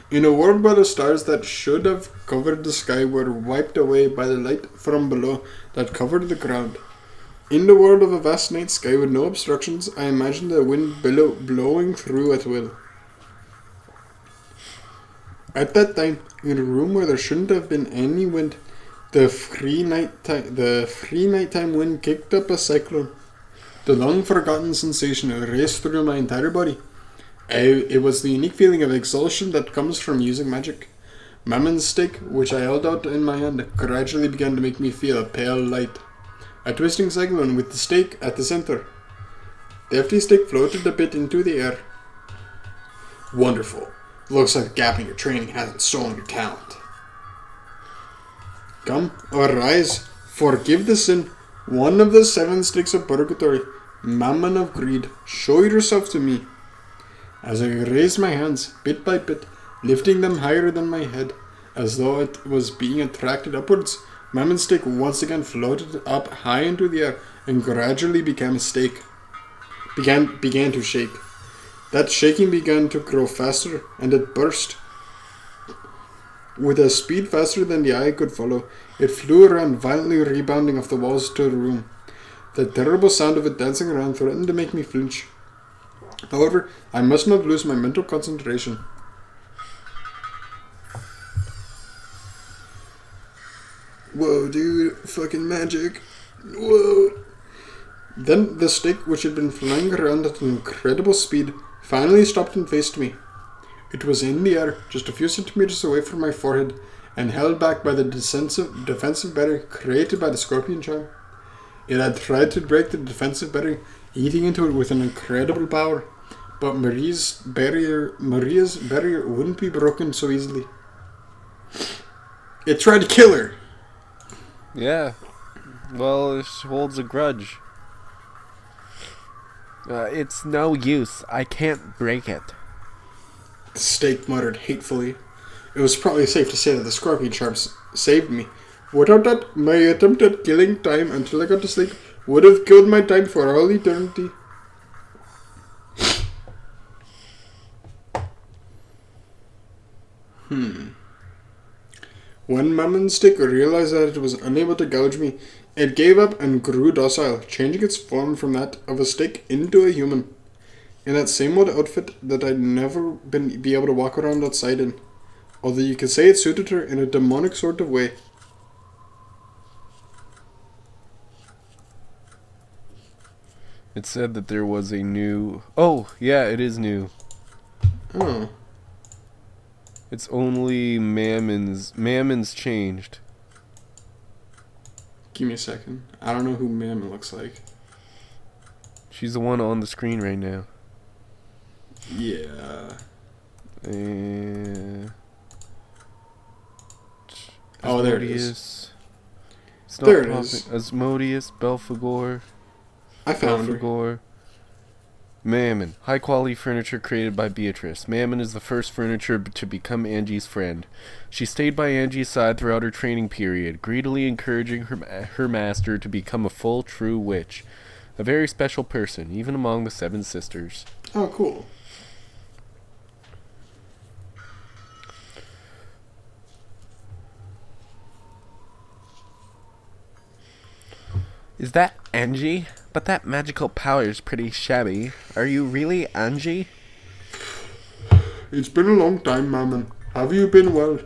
In a world where the stars that should have covered the sky were wiped away by the light from below that covered the ground. In the world of a vast night sky with no obstructions, I imagined the wind blowing through at will. At that time, in a room where there shouldn't have been any wind, the free nighttime wind kicked up a cyclone. The long-forgotten sensation raced through my entire body. It was the unique feeling of exhaustion that comes from using magic. Mammon's stick, which I held out in my hand, gradually began to make me feel a pale light. A twisting cyclone with the stake at the center. The empty stick floated a bit into the air. Wonderful. Looks like the gap in your training hasn't stolen your talent. Come, arise, forgive the sin, one of the 7 sticks of purgatory, mammon of greed, show yourself to me. As I raised my hands, bit by bit, lifting them higher than my head, as though it was being attracted upwards, Mammon's stick once again floated up high into the air and gradually became a stake. Began to shake. That shaking began to grow faster, and it burst. With a speed faster than the eye could follow, it flew around, violently rebounding off the walls to the room. The terrible sound of it dancing around threatened to make me flinch. However, I must not lose my mental concentration. Whoa, dude, fucking magic. Whoa. Then the stick, which had been flying around at an incredible speed, finally stopped and faced me. It was in the air, just a few centimeters away from my forehead, and held back by the defensive barrier created by the scorpion charm. It had tried to break the defensive barrier, eating into it with an incredible power, but Maria's barrier wouldn't be broken so easily. It tried to kill her. Yeah. Well, it holds a grudge. It's no use. I can't break it. The stake muttered hatefully. It was probably safe to say that the scorpion charm saved me. Without that, my attempt at killing time until I got to sleep would have killed my time for all eternity. When Mammon's stick realized that it was unable to gouge me, it gave up and grew docile, changing its form from that of a stick into a human. In that same old outfit that I'd never be able to walk around outside in, although you could say it suited her in a demonic sort of way. It said that there was a new... Oh, yeah, it is new. Oh. It's only Mammon's. Mammon's changed. Give me a second. I don't know who Mammon looks like. She's the one on the screen right now. Yeah. Oh, there it is. There it is. Asmodeus, Belphegor. I found her. Belphegor. Mammon. High quality furniture created by Beatrice. Mammon is the first furniture to become Angie's friend. She stayed by Angie's side throughout her training period, greedily encouraging her master to become a full, true witch. A very special person, even among the seven sisters. Oh, cool. Is that Angie? But that magical power is pretty shabby. Are you really Angie? It's been a long time, Mammon. Have you been well?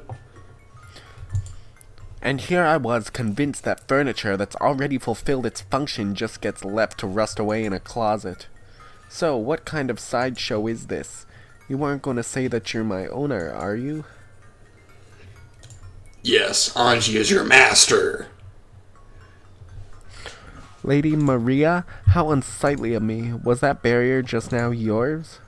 And here I was convinced that furniture that's already fulfilled its function just gets left to rust away in a closet. So, what kind of sideshow is this? You aren't going to say that you're my owner, are you? Yes, Angie is your master. Lady Maria, how unsightly of me. Was that barrier just now yours?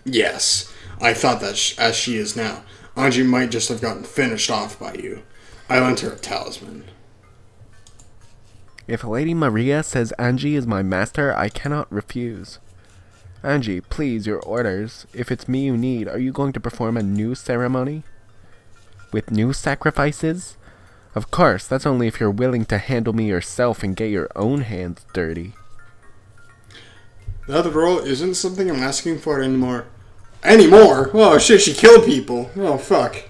Yes, I thought that as she is now, Angie might just have gotten finished off by you. I lent her a talisman. If Lady Maria says Angie is my master, I cannot refuse. Angie, please, your orders. If it's me you need, are you going to perform a new ceremony? With new sacrifices? Of course, that's only if you're willing to handle me yourself and get your own hands dirty. That role isn't something I'm asking for anymore. Anymore? Oh shit, she killed people. Oh fuck.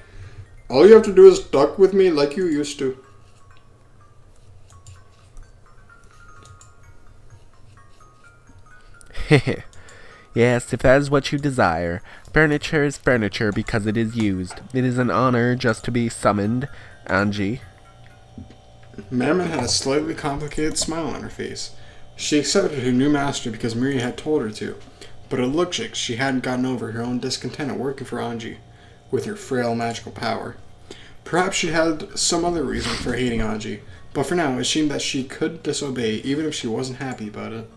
All you have to do is talk with me like you used to. Heh. Yes, if that is what you desire. Furniture is furniture because it is used. It is an honor just to be summoned, Angie. Mammon had a slightly complicated smile on her face. She accepted her new master because Maria had told her to, but it looked like she hadn't gotten over her own discontent at working for Angie, with her frail magical power. Perhaps she had some other reason for hating Angie, but for now it seemed that she could disobey even if she wasn't happy about it.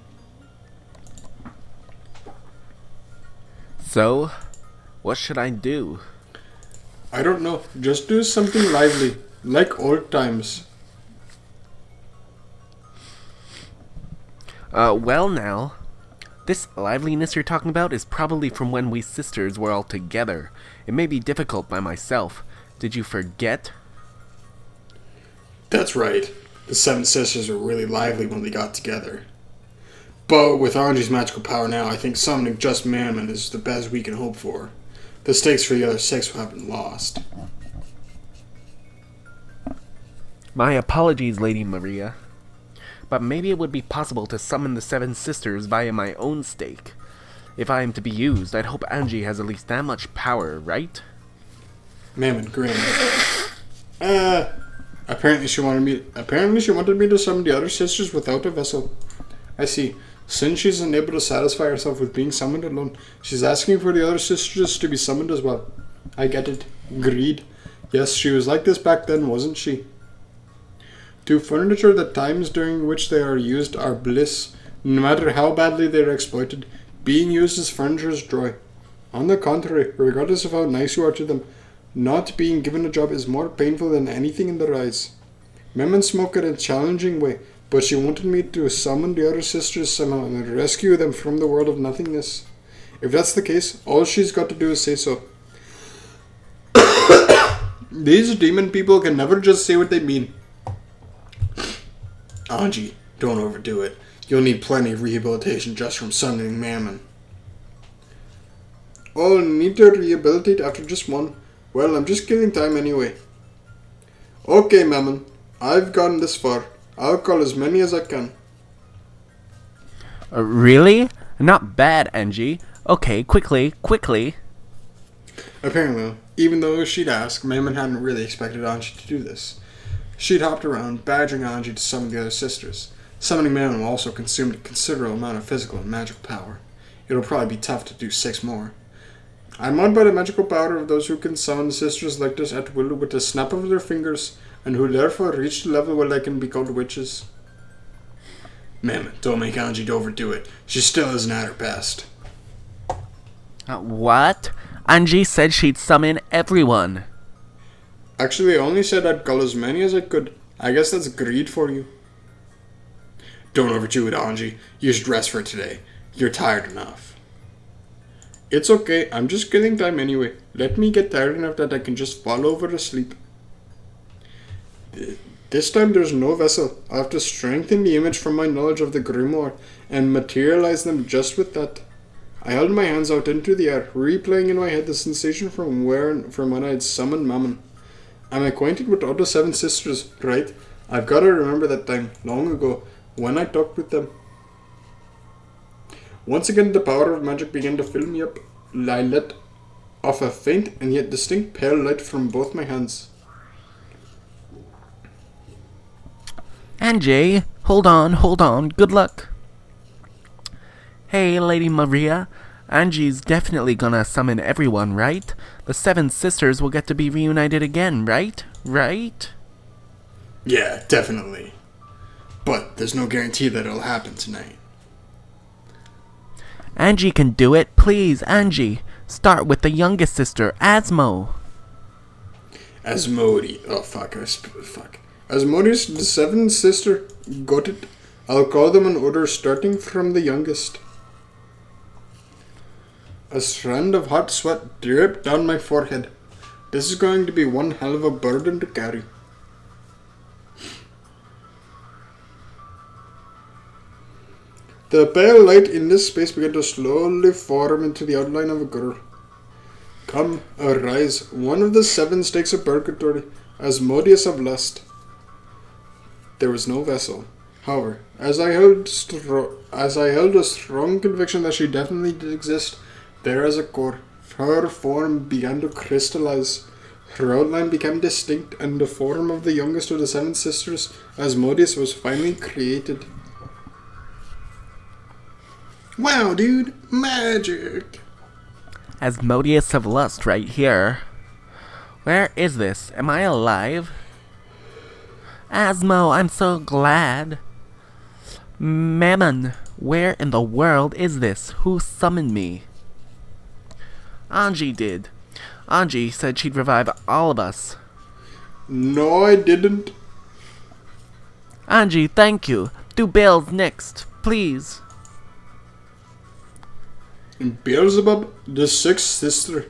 So, what should I do? I don't know, just do something lively, like old times. Well now, this liveliness you're talking about is probably from when we sisters were all together. It may be difficult by myself. Did you forget? That's right. The seven sisters were really lively when they got together. But with Angie's magical power now, I think summoning just Mammon is the best we can hope for. The stakes for the other six will have been lost. My apologies, Lady Maria. But maybe it would be possible to summon the seven sisters via my own stake. If I am to be used, I'd hope Angie has at least that much power, right? Mammon grinned. Apparently she wanted me to summon the other sisters without a vessel. I see. Since she's unable to satisfy herself with being summoned alone, she's asking for the other sisters to be summoned as well. I get it. Greed. Yes, she was like this back then, wasn't she? To furniture, the times during which they are used are bliss. No matter how badly they are exploited, being used as furniture is joy. On the contrary, regardless of how nice you are to them, not being given a job is more painful than anything in their eyes. Mammon spoke in a challenging way, but she wanted me to summon the other sisters somehow and rescue them from the world of nothingness. If that's the case, all she's got to do is say so. These demon people can never just say what they mean. Angie, don't overdo it. You'll need plenty of rehabilitation just from summoning Mammon. I'll need to rehabilitate after just one. Well, I'm just killing time anyway. Okay, Mammon. I've gone this far. I'll call as many as I can. Really? Not bad, Angie. Okay, quickly. Apparently, even though she'd asked, Mammon hadn't really expected Angie to do this. She'd hopped around, badgering Angie to summon the other sisters. Summoning Mammon will also consume a considerable amount of physical and magical power. It'll probably be tough to do 6 more. I'm owned by the magical power of those who can summon sisters like this at will with the snap of their fingers, and who therefore reach the level where they can be called witches. Ma'am, don't make Angie overdo it. She still isn't at her best. What? Angie said she'd summon everyone. Actually, I only said I'd call as many as I could. I guess that's greed for you. Don't overdo it, Angie. You should rest for today. You're tired enough. It's okay. I'm just killing time anyway. Let me get tired enough that I can just fall over asleep. This time there's no vessel. I have to strengthen the image from my knowledge of the grimoire and materialize them just with that. I held my hands out into the air, replaying in my head the sensation from when I had summoned Mammon. I'm acquainted with all the 7 sisters, right? I've got to remember that time, long ago, when I talked with them. Once again, the power of magic began to fill me up. I let off a faint and yet distinct pale light from both my hands. Angie, hold on, good luck. Hey, Lady Maria, Angie's definitely gonna summon everyone, right? The 7 sisters will get to be reunited again, right? Right? Yeah, definitely. But there's no guarantee that it'll happen tonight. Angie can do it. Please, Angie. Start with the youngest sister, Asmo. Asmodi. Oh, fuck. Asmodius, the 7th sister. Got it. I'll call them in order starting from the youngest. A strand of hot sweat dripped down my forehead. This is going to be one hell of a burden to carry. The pale light in this space began to slowly form into the outline of a girl. Come, arise, one of the 7 stakes of purgatory, Asmodeus of Lust. There was no vessel. However, as I held a strong conviction that she definitely did exist, there as a core, her form began to crystallize. Her outline became distinct, and the form of the youngest of the 7 sisters, Asmodeus, was finally created. Wow, dude, magic! Asmodeus of Lust right here. Where is this? Am I alive? Asmo, I'm so glad. Mammon, where in the world is this? Who summoned me? Angie did. Angie said she'd revive all of us. No, I didn't. Angie, thank you. Do Bales next, please. Beelzebub, the 6th sister.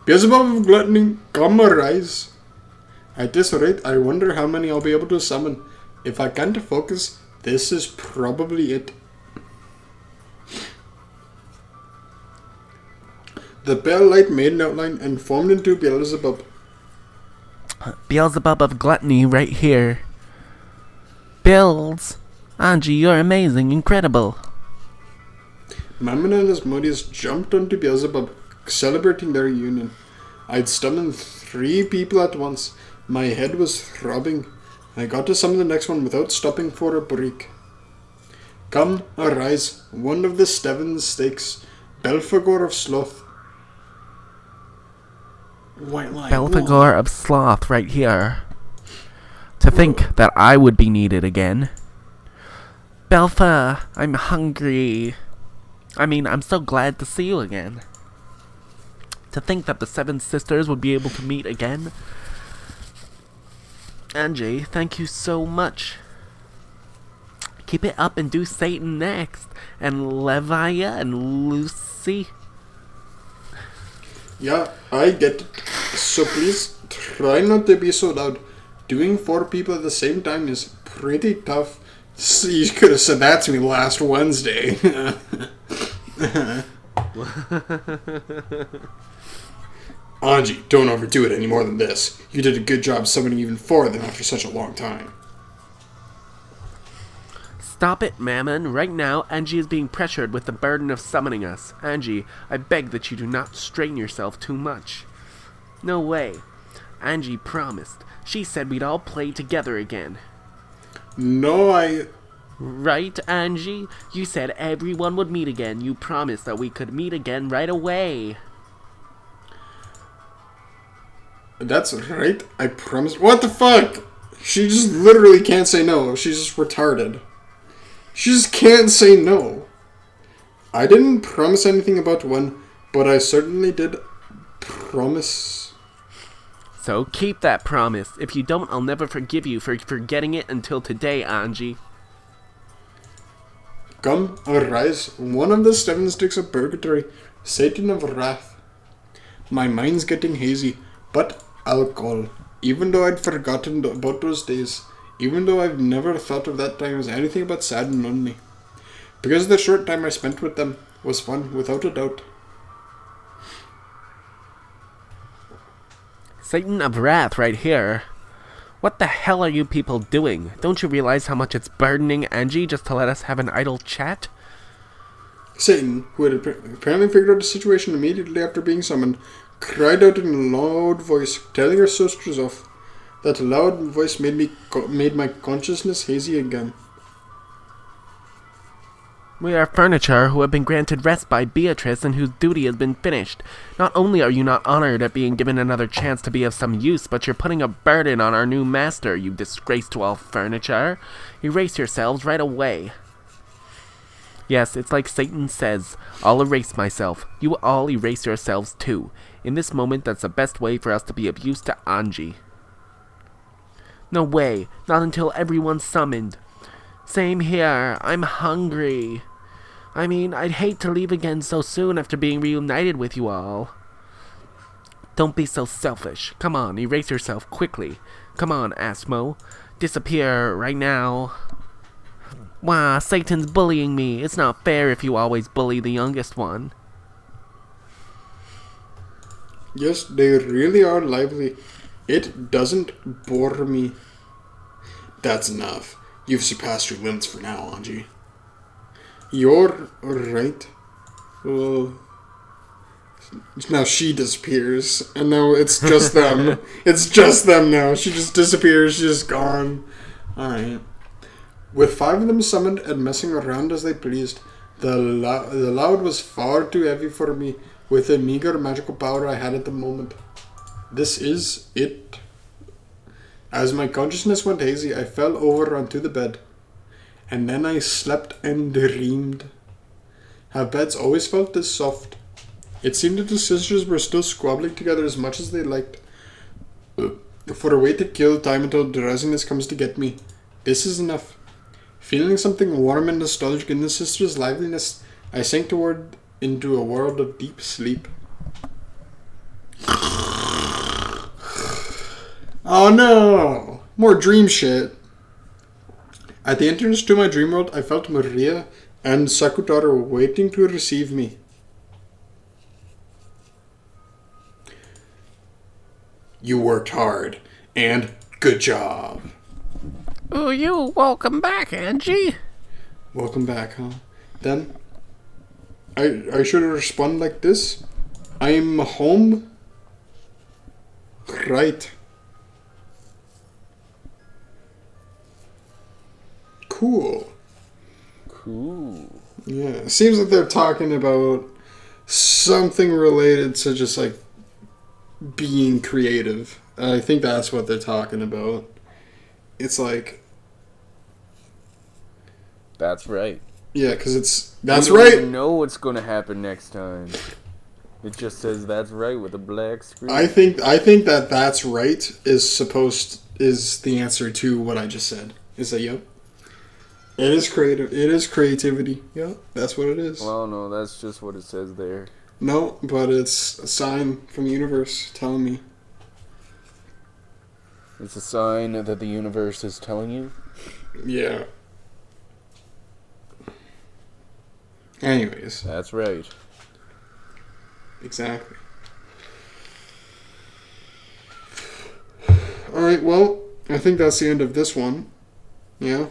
Beelzebub of gluttony, come arise. At this rate, I wonder how many I'll be able to summon. If I can't focus, this is probably it. The pale light made an outline and formed into Beelzebub. Beelzebub of gluttony right here. Bills. Angie, you're amazing, incredible. Mammon and Asmodeus jumped onto Beelzebub, celebrating their union. I'd summoned 3 people at once. My head was throbbing. I got to summon the next one without stopping for a break. Come, arise, one of the 7 stakes, Belphegor of Sloth. Belphegor of Sloth right here. To think that I would be needed again. Belpha, I'm hungry. I'm so glad to see you again. To think that the 7 sisters would be able to meet again. Angie, thank you so much. Keep it up and do Satan next. And Leviah and Lucy. Yeah, I get it. So please, try not to be so loud. Doing 4 people at the same time is pretty tough. You could have said that to me last Wednesday. Angie, don't overdo it any more than this. You did a good job summoning even 4 of them after such a long time. Stop it, Mammon. Right now, Angie is being pressured with the burden of summoning us. Angie, I beg that you do not strain yourself too much. No way. Angie promised. She said we'd all play together again. No, Right, Angie? You said everyone would meet again. You promised that we could meet again right away. That's right. I promise. What the fuck? She just literally can't say no. She's just retarded. She just can't say no. I didn't promise anything about when, but I certainly did promise. So keep that promise. If you don't, I'll never forgive you for forgetting it until today, Angie. Come, arise, one of the 7 sticks of purgatory, Satan of wrath. My mind's getting hazy, but alcohol. Even though I'd forgotten about those days, even though I've never thought of that time as anything but sad and lonely. Because the short time I spent with them was fun, without a doubt. Satan of Wrath right here. What the hell are you people doing? Don't you realize how much it's burdening Angie just to let us have an idle chat? Satan, who had apparently figured out the situation immediately after being summoned, cried out in a loud voice, telling her sisters off. That loud voice made my consciousness hazy again. We are furniture who have been granted rest by Beatrice and whose duty has been finished. Not only are you not honored at being given another chance to be of some use, but you're putting a burden on our new master, you disgrace to all furniture. Erase yourselves right away. Yes, it's like Satan says. I'll erase myself. You all erase yourselves too. In this moment, that's the best way for us to be of use to Angie. No way. Not until everyone's summoned. Same here. I'm hungry. I mean, I'd hate to leave again so soon after being reunited with you all. Don't be so selfish. Come on, erase yourself quickly. Come on, Asmo. Disappear right now. Wah, Satan's bullying me. It's not fair if you always bully the youngest one. Yes, they really are lively. It doesn't bore me. That's enough. You've surpassed your limits for now, Angie. You're right. Well, now she disappears, and now it's just them. It's just them now. She just disappears. She's just gone. Alright. With 5 of them summoned and messing around as they pleased, the loud was far too heavy for me with the meager magical power I had at the moment. This is it. As my consciousness went hazy, I fell over onto the bed. And then I slept and dreamed. Have beds always felt this soft? It seemed that the sisters were still squabbling together as much as they liked. For a way to kill time until drowsiness comes to get me. This is enough. Feeling something warm and nostalgic in the sisters' liveliness, I sank into a world of deep sleep. Oh no! More dream shit. At the entrance to my dream world, I felt Maria and Sakutaro waiting to receive me. You worked hard, and good job. Oh, you welcome back, Angie. Welcome back, huh? Then, I should respond like this. I'm home. Right. Cool. Yeah, seems like they're talking about something related to just like being creative. I think that's what they're talking about. It's like, That's right. yeah, because that's You don't right. even know what's going to happen next time. It just says that's right with a black screen. I think that that's right is the answer to what I just said. Is that yep? It is creative. It is creativity. Yeah, that's what it is. Well, no, that's just what it says there. No, but it's a sign from the universe telling me. It's a sign that the universe is telling you. Yeah. Anyways, That's right. exactly. Alright, well, I think that's the end of this one. Yeah?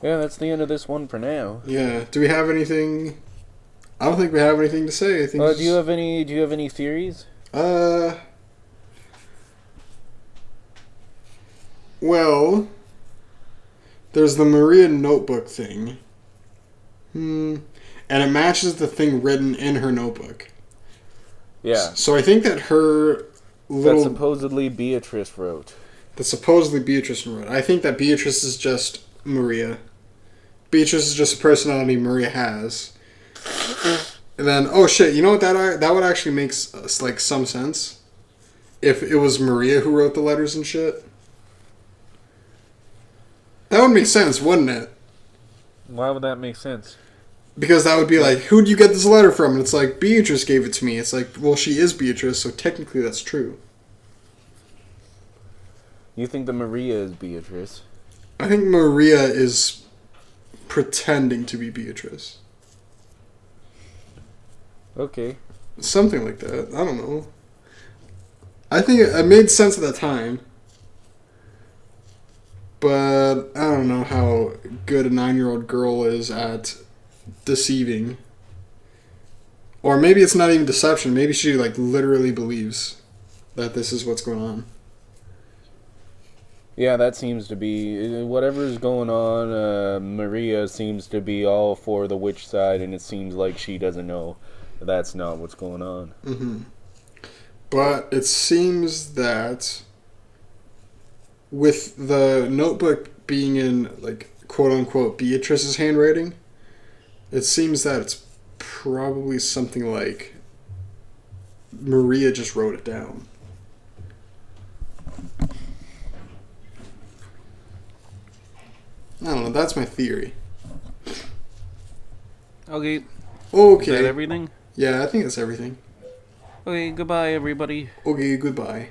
Yeah, that's the end of this one for now. Yeah. Do we have anything? I don't think we have anything to say. I think. Do you have any theories? Well, there's the Maria notebook thing. And it matches the thing written in her notebook. Yeah. So I think that her little supposedly Beatrice wrote. that supposedly Beatrice wrote. I think that Beatrice is just Maria. Beatrice is just a personality Maria has. And then, oh shit, you know what, that would actually make like some sense if it was Maria who wrote the letters and shit. That would make sense, wouldn't it? Why would that make sense? Because that would be like, who'd you get this letter from? And it's like, Beatrice gave it to me. It's like, well, she is Beatrice, so technically that's true. You think that Maria is Beatrice? I think Maria is pretending to be Beatrice. Okay. Something like that. I don't know. I think it made sense at the time. But I don't know how good a 9-year-old girl is at deceiving. Or maybe it's not even deception. Maybe she like literally believes that this is what's going on. Yeah, that seems to be... Whatever's going on, Maria seems to be all for the witch side, and it seems like she doesn't know that's not what's going on. Mm-hmm. But it seems that with the notebook being in, like, quote-unquote Beatrice's handwriting, it seems that it's probably something like Maria just wrote it down. I don't know, that's my theory. Okay. Okay. Is that everything? Yeah, I think that's everything. Okay, goodbye, everybody. Okay, goodbye.